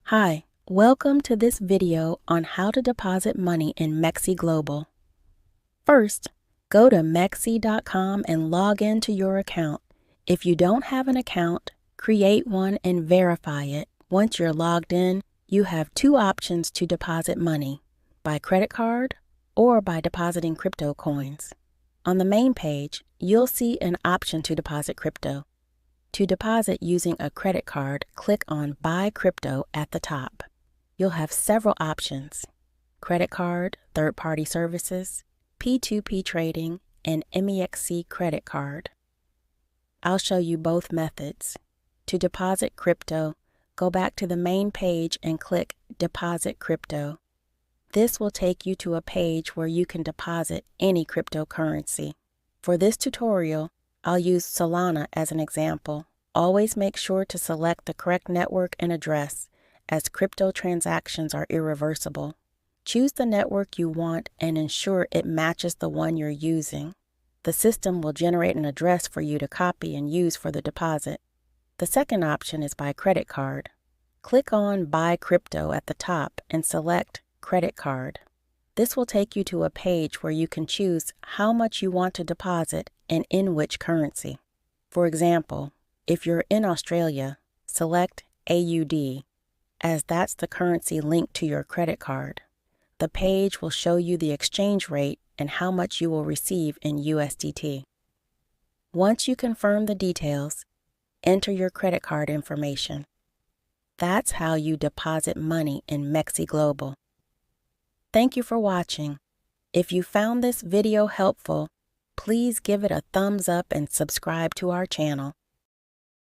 Hi, welcome to this video on how to deposit money in MEXC Global. First, go to MEXC.com and log into your account. If you don't have an account, create one and verify it. Once you're logged in, you have two options to deposit money, by credit card or by depositing crypto coins. On the main page, you'll see an option to deposit crypto. To deposit using a credit card, click on Buy Crypto at the top. You'll have several options: credit card, third-party services, P2P trading, and MEXC credit card. I'll show you both methods. To deposit crypto, go back to the main page and click Deposit Crypto. This will take you to a page where you can deposit any cryptocurrency. For this tutorial, I'll use Solana as an example. Always make sure to select the correct network and address, as crypto transactions are irreversible. Choose the network you want and ensure it matches the one you're using. The system will generate an address for you to copy and use for the deposit. The second option is by credit card. Click on Buy Crypto at the top and select Credit Card. This will take you to a page where you can choose how much you want to deposit and in which currency. For example, if you're in Australia, select AUD, as that's the currency linked to your credit card. The page will show you the exchange rate and how much you will receive in USDT. Once you confirm the details, enter your credit card information. That's how you deposit money in MEXC Global. Thank you for watching. If you found this video helpful, please give it a thumbs up and subscribe to our channel.